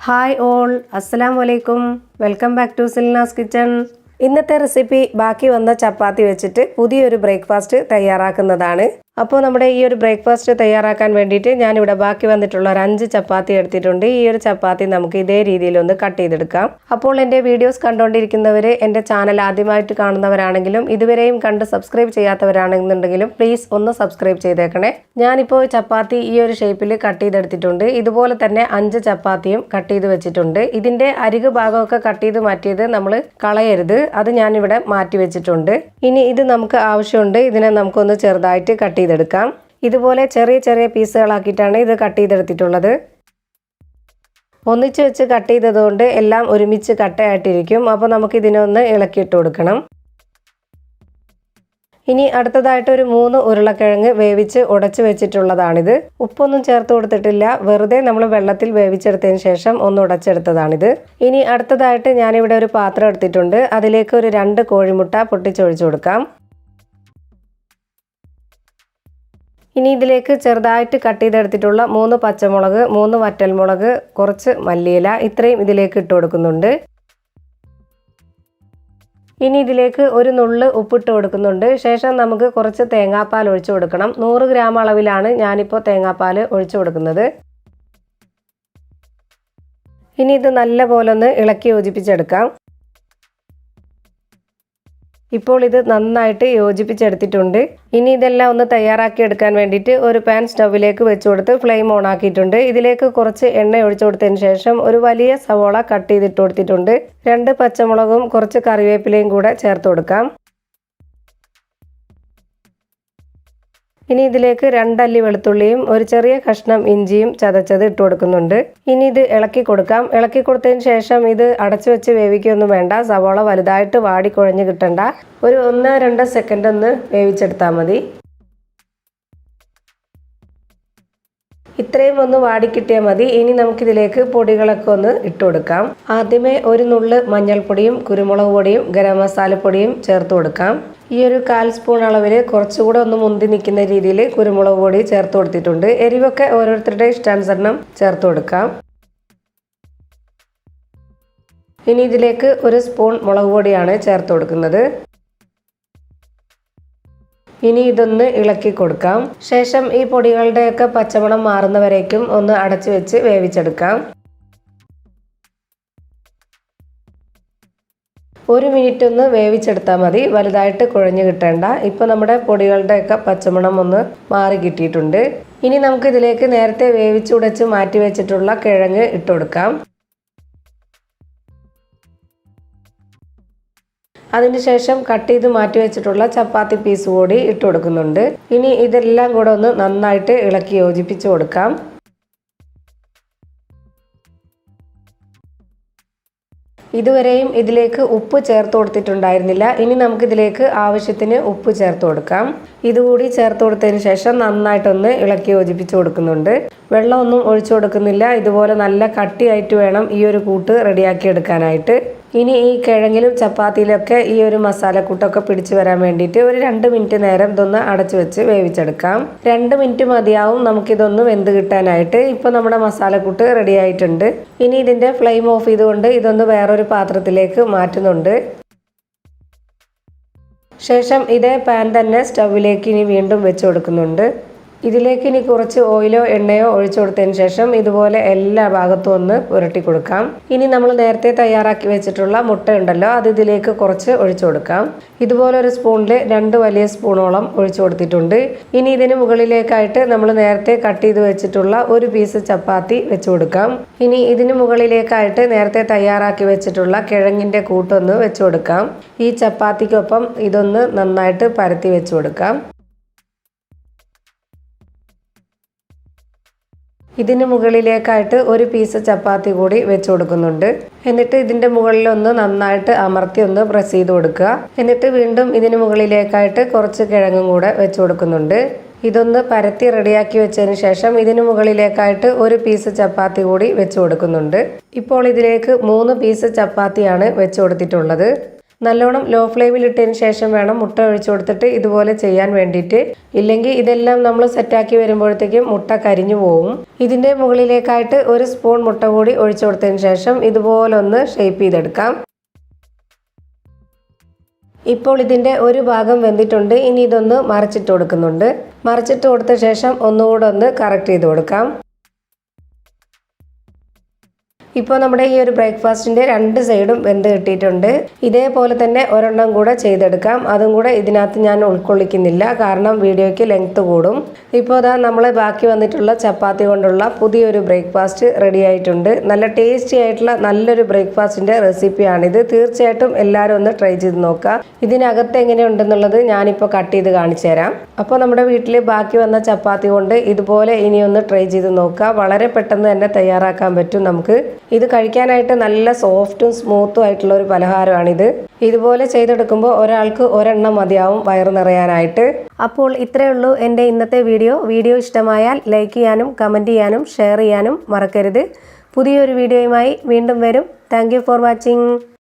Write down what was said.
Hi all, അസ്സലാമു അലൈക്കും. Welcome back to Silna's kitchen. ഇന്നത്തെ റെസിപ്പി ബാക്കി വന്ന ചപ്പാത്തി വെച്ചിട്ട് പുതിയൊരു ബ്രേക്ക്ഫാസ്റ്റ് തയ്യാറാക്കുന്നതാണ്. അപ്പോൾ നമ്മുടെ ഈ ഒരു ബ്രേക്ക്ഫാസ്റ്റ് തയ്യാറാക്കാൻ വേണ്ടിയിട്ട് ഞാനിവിടെ ബാക്കി വന്നിട്ടുള്ള ഒരു 5 ചപ്പാത്തി എടുത്തിട്ടുണ്ട്. ഈ ഒരു ചപ്പാത്തി നമുക്ക് ഇതേ രീതിയിലൊന്ന് കട്ട് ചെയ്തെടുക്കാം. അപ്പോൾ എൻ്റെ വീഡിയോസ് കണ്ടുകൊണ്ടിരിക്കുന്നവർ എൻ്റെ ചാനൽ ആദ്യമായിട്ട് കാണുന്നവരാണെങ്കിലും ഇതുവരെയും കണ്ട് സബ്സ്ക്രൈബ് ചെയ്യാത്തവരാണെന്നുണ്ടെങ്കിലും പ്ലീസ് ഒന്ന് സബ്സ്ക്രൈബ് ചെയ്തേക്കണേ. ഞാനിപ്പോൾ ചപ്പാത്തി ഈ ഒരു ഷേപ്പിൽ കട്ട് ചെയ്തെടുത്തിട്ടുണ്ട്. ഇതുപോലെ തന്നെ 5 ചപ്പാത്തിയും കട്ട് ചെയ്ത് വെച്ചിട്ടുണ്ട്. ഇതിൻ്റെ അരികു ഭാഗമൊക്കെ കട്ട് ചെയ്ത് മാറ്റിയത് നമ്മൾ കളയരുത്, അത് ഞാനിവിടെ മാറ്റി വെച്ചിട്ടുണ്ട്. ഇനി ഇത് നമുക്ക് ആവശ്യമുണ്ട്. ഇതിനെ നമുക്കൊന്ന് ചെറുതായിട്ട് കട്ട് ചെയ്തെടുക്കാം. ഇതുപോലെ ചെറിയ ചെറിയ പീസുകളാക്കിയിട്ടാണ് ഇത് കട്ട് ചെയ്തെടുത്തിട്ടുള്ളത്. ഒന്നിച്ച് വെച്ച് കട്ട് ചെയ്തതുകൊണ്ട് എല്ലാം ഒരുമിച്ച് കട്ടയായിട്ടിരിക്കും. അപ്പോൾ നമുക്ക് ഇതിനൊന്ന് ഇളക്കിയിട്ട് കൊടുക്കണം. ഇനി അടുത്തതായിട്ട് ഒരു 3 ഉരുളക്കിഴങ്ങ് വേവിച്ച് ഉടച്ച് വെച്ചിട്ടുള്ളതാണിത്. ഉപ്പൊന്നും ചേർത്ത് കൊടുത്തിട്ടില്ല, വെറുതെ നമ്മൾ വെള്ളത്തിൽ വേവിച്ചെടുത്തതിന് ശേഷം ഒന്ന് ഉടച്ചെടുത്തതാണിത്. ഇനി അടുത്തതായിട്ട് ഞാനിവിടെ ഒരു പാത്രം എടുത്തിട്ടുണ്ട്. അതിലേക്ക് ഒരു 2 കോഴിമുട്ട പൊട്ടിച്ചൊഴിച്ചു കൊടുക്കാം. ഇനി ഇതിലേക്ക് ചെറുതായിട്ട് കട്ട് ചെയ്തെടുത്തിട്ടുള്ള 3 പച്ചമുളക്, 3 വറ്റൽമുളക്, കുറച്ച് മല്ലിയില, ഇത്രയും ഇതിലേക്ക് ഇട്ട് കൊടുക്കുന്നുണ്ട്. ഇനി ഇതിലേക്ക് ഒരു നുള്ള് ഉപ്പിട്ട് കൊടുക്കുന്നുണ്ട്. ശേഷം നമുക്ക് കുറച്ച് തേങ്ങാപ്പാൽ ഒഴിച്ചു കൊടുക്കണം. 100 ഗ്രാം അളവിലാണ് ഞാനിപ്പോൾ തേങ്ങാപ്പാൽ ഒഴിച്ചു കൊടുക്കുന്നത്. ഇനി ഇത് നല്ലപോലെ ഒന്ന് ഇളക്കി യോജിപ്പിച്ചെടുക്കാം. ഇപ്പോൾ ഇത് നന്നായിട്ട് യോജിപ്പിച്ചെടുത്തിട്ടുണ്ട്. ഇനി ഇതെല്ലാം ഒന്ന് തയ്യാറാക്കി എടുക്കാൻ വേണ്ടിയിട്ട് ഒരു പാൻ സ്റ്റൗവിലേക്ക് വെച്ച് കൊടുത്ത് ഫ്ലെയിം ഓൺ ആക്കിയിട്ടുണ്ട്. ഇതിലേക്ക് കുറച്ച് എണ്ണ ഒഴിച്ചു കൊടുത്തതിന് ശേഷം ഒരു വലിയ സവോള കട്ട് ചെയ്തിട്ട് കൊടുത്തിട്ടുണ്ട്. 2 പച്ചമുളകും കുറച്ച് കറിവേപ്പിലയും കൂടെ ചേർത്ത് കൊടുക്കാം. ഇനി ഇതിലേക്ക് 2 അല്ലി വെളുത്തുള്ളിയും ഒരു ചെറിയ കഷ്ണം ഇഞ്ചിയും ചതച്ചത് ഇട്ട് കൊടുക്കുന്നുണ്ട്. ഇനി ഇത് ഇളക്കി കൊടുക്കാം. ഇളക്കി കൊടുത്തതിന് ശേഷം ഇത് അടച്ചു വെച്ച് വേവിക്കൊന്നും വേണ്ട. സവോള വലുതായിട്ട് വാടിക്കുഴഞ്ഞ് കിട്ടണ്ട. ഒരു 1-2 സെക്കൻഡ് ഒന്ന് വേവിച്ചെടുത്താൽ മതി. ഇത്രയും ഒന്ന് വാടിക്കിട്ടിയാൽ മതി. ഇനി നമുക്കിതിലേക്ക് പൊടികളൊക്കെ ഒന്ന് ഇട്ട് കൊടുക്കാം. ആദ്യമേ ഒരു നുള്ള് മഞ്ഞൾപ്പൊടിയും കുരുമുളക് പൊടിയും ഗരം മസാലപ്പൊടിയും ചേർത്ത് കൊടുക്കാം. ഈ ഒരു 1/4 സ്പൂൺ അളവിൽ കുറച്ചുകൂടെ ഒന്ന് മുന്തി നിൽക്കുന്ന രീതിയിൽ കുരുമുളക് പൊടി ചേർത്ത് കൊടുത്തിട്ടുണ്ട്. എരിവൊക്കെ ഓരോരുത്തരുടെ ഇഷ്ടാനുസരണം ചേർത്ത് കൊടുക്കാം. ഇനി ഇതിലേക്ക് 1 സ്പൂൺ മുളക് പൊടിയാണ് ചേർത്ത് കൊടുക്കുന്നത്. ഇനി ഇതൊന്ന് ഇളക്കി കൊടുക്കാം. ശേഷം ഈ പൊടികളുടെയൊക്കെ പച്ചമണം മാറുന്നവരേക്കും ഒന്ന് അടച്ചു വെച്ച് വേവിച്ചെടുക്കാം. 1 മിനിറ്റ് ഒന്ന് വേവിച്ചെടുത്താൽ മതി, വലുതായിട്ട് കുഴഞ്ഞു കിട്ടേണ്ട. ഇപ്പോൾ നമ്മുടെ പൊടികളുടെയൊക്കെ പച്ചമണം ഒന്ന് മാറി കിട്ടിയിട്ടുണ്ട്. ഇനി നമുക്ക് ഇതിലേക്ക് നേരത്തെ വേവിച്ചുടച്ച് മാറ്റി വെച്ചിട്ടുള്ള കിഴങ്ങ് ഇട്ട് കൊടുക്കാം. അതിനുശേഷം കട്ട് ചെയ്ത് മാറ്റി വെച്ചിട്ടുള്ള ചപ്പാത്തി പീസ് കൂടി ഇട്ട് കൊടുക്കുന്നുണ്ട്. ഇനി ഇതെല്ലാം കൂടെ ഒന്ന് നന്നായിട്ട് ഇളക്കി യോജിപ്പിച്ച് കൊടുക്കാം. ഇതുവരെയും ഇതിലേക്ക് ഉപ്പ് ചേർത്ത് കൊടുത്തിട്ടുണ്ടായിരുന്നില്ല. ഇനി നമുക്കിതിലേക്ക് ആവശ്യത്തിന് ഉപ്പ് ചേർത്ത് കൊടുക്കാം. ഇതുകൂടി ചേർത്ത് കൊടുത്തതിന് ശേഷം നന്നായിട്ടൊന്ന് ഇളക്കി യോജിപ്പിച്ച് കൊടുക്കുന്നുണ്ട്. വെള്ളമൊന്നും ഒഴിച്ചു കൊടുക്കുന്നില്ല. ഇതുപോലെ നല്ല കട്ടിയായിട്ട് വേണം ഈ ഒരു കൂട്ട് റെഡിയാക്കി എടുക്കാനായിട്ട്. ഇനി ഈ കിഴങ്ങിലും ചപ്പാത്തിയിലൊക്കെ ഈ ഒരു മസാലക്കൂട്ടൊക്കെ പിടിച്ചു വരാൻ വേണ്ടിയിട്ട് ഒരു 2 മിനിറ്റ് നേരം ഇതൊന്ന് അടച്ചു വെച്ച് വേവിച്ചെടുക്കാം. 2 മിനിറ്റ് മതിയാവും നമുക്കിതൊന്ന് വെന്ത് കിട്ടാനായിട്ട്. ഇപ്പോൾ നമ്മുടെ മസാലക്കൂട്ട് റെഡി ആയിട്ടുണ്ട്. ഇനി ഇതിൻ്റെ ഫ്ലെയിം ഓഫ് ചെയ്തുകൊണ്ട് ഇതൊന്ന് വേറൊരു പാത്രത്തിലേക്ക് മാറ്റുന്നുണ്ട്. ശേഷം ഇതേ പാൻ തന്നെ സ്റ്റൗവിലേക്ക് ഇനി വീണ്ടും വെച്ച് കൊടുക്കുന്നുണ്ട്. ഇതിലേക്ക് ഇനി കുറച്ച് ഓയിലോ എണ്ണയോ ഒഴിച്ചു കൊടുത്തതിന് ശേഷം ഇതുപോലെ എല്ലാ ഭാഗത്തും ഒന്ന് പുരട്ടി കൊടുക്കാം. ഇനി നമ്മൾ നേരത്തെ തയ്യാറാക്കി വെച്ചിട്ടുള്ള മുട്ട ഉണ്ടല്ലോ, അത് ഇതിലേക്ക് കുറച്ച് ഒഴിച്ചു കൊടുക്കാം. ഇതുപോലെ ഒരു സ്പൂണിൽ 2 വലിയ സ്പൂണോളം ഒഴിച്ചു കൊടുത്തിട്ടുണ്ട്. ഇനി ഇതിന് മുകളിലേക്കായിട്ട് നമ്മൾ നേരത്തെ കട്ട് ചെയ്ത് വെച്ചിട്ടുള്ള ഒരു പീസ് ചപ്പാത്തി വെച്ച് കൊടുക്കാം. ഇനി ഇതിന് മുകളിലേക്കായിട്ട് നേരത്തെ തയ്യാറാക്കി വെച്ചിട്ടുള്ള കിഴങ്ങിൻ്റെ കൂട്ടൊന്ന് വെച്ച് കൊടുക്കാം. ഈ ചപ്പാത്തിക്കൊപ്പം ഇതൊന്ന് നന്നായിട്ട് പരത്തി വെച്ച് കൊടുക്കാം. ഇതിന് മുകളിലേക്കായിട്ട് ഒരു പീസ് ചപ്പാത്തി കൂടി വെച്ച് കൊടുക്കുന്നുണ്ട്. എന്നിട്ട് ഇതിൻ്റെ മുകളിലൊന്ന് നന്നായിട്ട് അമർത്തി ഒന്ന് പ്രസ് ചെയ്ത് കൊടുക്കുക. എന്നിട്ട് വീണ്ടും ഇതിന് മുകളിലേക്കായിട്ട് കുറച്ച് കിഴങ്ങും കൂടെ വെച്ച് കൊടുക്കുന്നുണ്ട്. ഇതൊന്ന് പരത്തി റെഡിയാക്കി വെച്ചതിന് ശേഷം ഇതിന് മുകളിലേക്കായിട്ട് ഒരു പീസ് ചപ്പാത്തി കൂടി വെച്ച് കൊടുക്കുന്നുണ്ട്. ഇപ്പോൾ ഇതിലേക്ക് 3 പീസ് ചപ്പാത്തിയാണ് വെച്ച് കൊടുത്തിട്ടുള്ളത്. നല്ലോണം ലോ ഫ്ലെയിമിൽ ഇട്ടതിന് ശേഷം വേണം മുട്ട ഒഴിച്ചു കൊടുത്തിട്ട് ഇതുപോലെ ചെയ്യാൻ വേണ്ടിയിട്ട്. ഇല്ലെങ്കിൽ ഇതെല്ലാം നമ്മൾ സെറ്റാക്കി വരുമ്പോഴത്തേക്കും മുട്ട കരിഞ്ഞു പോകും. ഇതിൻ്റെ മുകളിലേക്കായിട്ട് 1 സ്പൂൺ മുട്ട കൂടി ഒഴിച്ചു കൊടുത്തതിന് ശേഷം ഇതുപോലെ ഒന്ന് ഷേപ്പ് ചെയ്തെടുക്കാം. ഇപ്പോൾ ഇതിൻ്റെ ഒരു ഭാഗം വെന്തിട്ടുണ്ട്. ഇനി ഇതൊന്ന് മറിച്ചിട്ട് കൊടുക്കുന്നുണ്ട്. മറിച്ചിട്ട് കൊടുത്ത ശേഷം ഒന്നുകൂടെ ഒന്ന് കറക്റ്റ് ചെയ്ത് കൊടുക്കാം. ഇപ്പോൾ നമ്മുടെ ഈ ഒരു ബ്രേക്ക്ഫാസ്റ്റിൻ്റെ 2 സൈഡും വെന്ത് കിട്ടിയിട്ടുണ്ട്. ഇതേപോലെ തന്നെ ഒരെണ്ണം കൂടെ ചെയ്തെടുക്കാം. അതും കൂടെ ഇതിനകത്ത് ഞാൻ ഉൾക്കൊള്ളിക്കുന്നില്ല, കാരണം വീഡിയോയ്ക്ക് ലെങ്ത് കൂടും. ഇപ്പോൾ അതാ നമ്മൾ ബാക്കി വന്നിട്ടുള്ള ചപ്പാത്തി കൊണ്ടുള്ള പുതിയൊരു ബ്രേക്ക്ഫാസ്റ്റ് റെഡി ആയിട്ടുണ്ട്. നല്ല ടേസ്റ്റി ആയിട്ടുള്ള നല്ലൊരു ബ്രേക്ക്ഫാസ്റ്റിൻ്റെ റെസിപ്പിയാണിത്. തീർച്ചയായിട്ടും എല്ലാവരും ഒന്ന് ട്രൈ ചെയ്ത് നോക്കുക. ഇതിനകത്ത് എങ്ങനെയുണ്ടെന്നുള്ളത് ഞാനിപ്പോൾ കട്ട് ചെയ്ത് കാണിച്ചു തരാം. അപ്പോൾ നമ്മുടെ വീട്ടിൽ ബാക്കി വന്ന ചപ്പാത്തി കൊണ്ട് ഇതുപോലെ ഇനിയൊന്ന് ട്രൈ ചെയ്ത് നോക്കുക. വളരെ പെട്ടെന്ന് തന്നെ തയ്യാറാക്കാൻ പറ്റും നമുക്ക്. ഇത് കഴിക്കാനായിട്ട് നല്ല സോഫ്റ്റും സ്മൂത്തും ആയിട്ടുള്ള ഒരു പലഹാരമാണിത്. ഇതുപോലെ ചെയ്തെടുക്കുമ്പോൾ ഒരാൾക്ക് ഒരെണ്ണം മതിയാവും വയറ് നിറയാനായിട്ട്. അപ്പോൾ ഇത്രയേ ഉള്ളൂ എൻ്റെ ഇന്നത്തെ വീഡിയോ ഇഷ്ടമായാൽ ലൈക്ക് ചെയ്യാനും കമൻറ്റ് ചെയ്യാനും ഷെയർ ചെയ്യാനും മറക്കരുത്. പുതിയൊരു വീഡിയോയുമായി വീണ്ടും വരും. Thank you for watching.